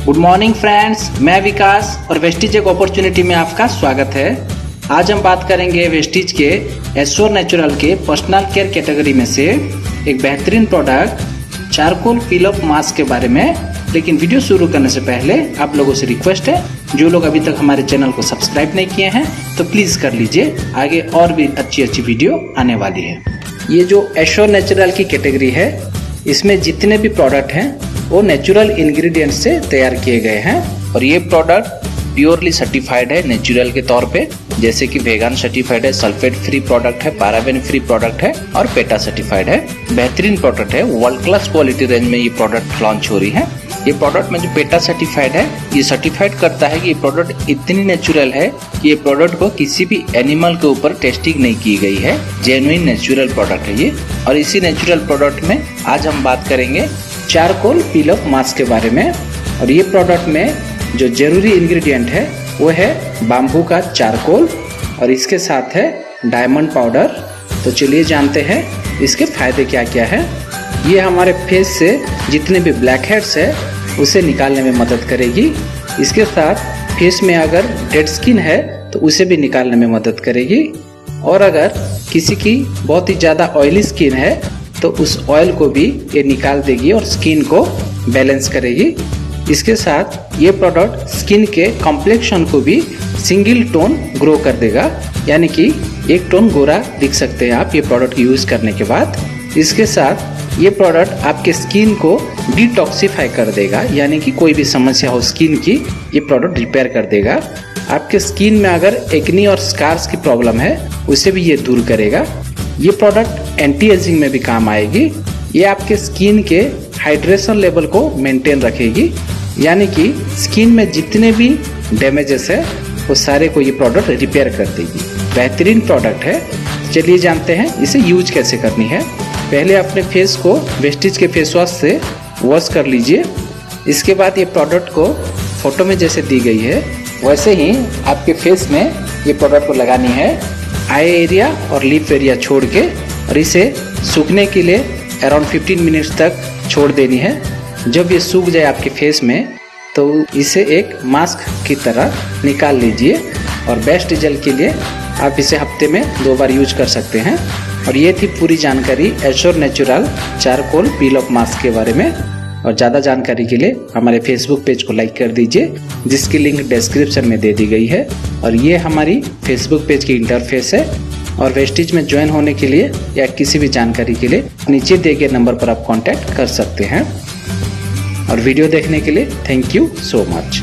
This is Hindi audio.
गुड मॉर्निंग फ्रेंड्स, मैं विकास और वेस्टिज एक अपॉर्चुनिटी में आपका स्वागत है। आज हम बात करेंगे वेस्टिज के एश्योर नेचुरल के पर्सनल केयर कैटेगरी में से एक बेहतरीन प्रोडक्ट चारकोल पील अप मास्क के बारे में। लेकिन वीडियो शुरू करने से पहले आप लोगों से रिक्वेस्ट है, जो लोग अभी तक हमारे चैनल को सब्सक्राइब नहीं किए हैं तो प्लीज कर लीजिए, आगे और भी अच्छी वीडियो आने वाली है। ये जो एश्योर नेचुरल की कैटेगरी है, इसमें जितने भी प्रोडक्ट हैं वो नेचुरल इंग्रेडिएंट्स से तैयार किए गए हैं और ये प्रोडक्ट प्योरली सर्टिफाइड है नेचुरल के तौर पे, जैसे कि वेगान सर्टिफाइड है, सल्फेट फ्री प्रोडक्ट है, पैराबेन फ्री प्रोडक्ट है और पेटा सर्टिफाइड है। बेहतरीन प्रोडक्ट है, वर्ल्ड क्लास क्वालिटी रेंज में ये प्रोडक्ट लॉन्च हो रही है। ये प्रोडक्ट में जो पेटा सर्टिफाइड है, ये सर्टिफाइड करता है कि ये प्रोडक्ट इतनी नेचुरल है कि ये प्रोडक्ट को किसी भी एनिमल के ऊपर टेस्टिंग नहीं की गई है। जेन्युइन नेचुरल प्रोडक्ट है ये। और इसी नेचुरल प्रोडक्ट में आज हम बात करेंगे चारकोल पील अप मास्क के बारे में। और ये प्रोडक्ट में जो जरूरी इंग्रेडिएंट है वो है बाम्बू का चारकोल और इसके साथ है डायमंड पाउडर। तो चलिए जानते हैं इसके फायदे क्या क्या है। ये हमारे फेस से जितने भी ब्लैक हेड्स है उसे निकालने में मदद करेगी। इसके साथ फेस में अगर डेड स्किन है तो उसे भी निकालने में मदद करेगी। और अगर किसी की बहुत ही ज़्यादा ऑयली स्किन है तो उस ऑयल को भी ये निकाल देगी और स्किन को बैलेंस करेगी। इसके साथ ये प्रोडक्ट स्किन के कॉम्प्लेक्शन को भी सिंगल टोन ग्रो कर देगा, यानी कि एक टोन गोरा दिख सकते हैं आप ये प्रोडक्ट यूज करने के बाद। इसके साथ ये प्रोडक्ट आपके स्किन को डिटॉक्सिफाई कर देगा, यानी कि कोई भी समस्या हो स्किन की, ये प्रोडक्ट रिपेयर कर देगा। आपके स्किन में अगर एक्नी और स्कार्स की प्रॉब्लम है उसे भी ये दूर करेगा। ये प्रोडक्ट एंटी एजिंग में भी काम आएगी। ये आपके स्किन के हाइड्रेशन लेवल को मेंटेन रखेगी, यानी कि स्किन में जितने भी डैमेजेस है वो सारे को ये प्रोडक्ट रिपेयर कर देगी। बेहतरीन प्रोडक्ट है। चलिए जानते हैं इसे यूज कैसे करनी है। पहले अपने फेस को वेस्टिज के फेस वॉश से वॉश कर लीजिए। इसके बाद ये प्रोडक्ट को फोटो में जैसे दी गई है वैसे ही आपके फेस में ये प्रोडक्ट को लगानी है, आई एरिया और लिप एरिया छोड़ के, और इसे सूखने के लिए अराउंड 15 मिनट्स तक छोड़ देनी है। जब ये सूख जाए आपके फेस में तो इसे एक मास्क की तरह निकाल लीजिए। और बेस्ट रिजल्ट के लिए आप इसे हफ्ते में 2 बार यूज कर सकते हैं। और ये थी पूरी जानकारी एश्योर नेचुरल चारकोल पील अप मास्क के बारे में। और ज़्यादा जानकारी के लिए हमारे फेसबुक पेज को लाइक कर दीजिए, जिसकी लिंक डिस्क्रिप्शन में दे दी गई है। और ये हमारी फेसबुक पेज की इंटरफेस है। और वेस्टिज में ज्वाइन होने के लिए या किसी भी जानकारी के लिए नीचे दिए गए नंबर पर आप कांटेक्ट कर सकते हैं। और वीडियो देखने के लिए थैंक यू सो मच।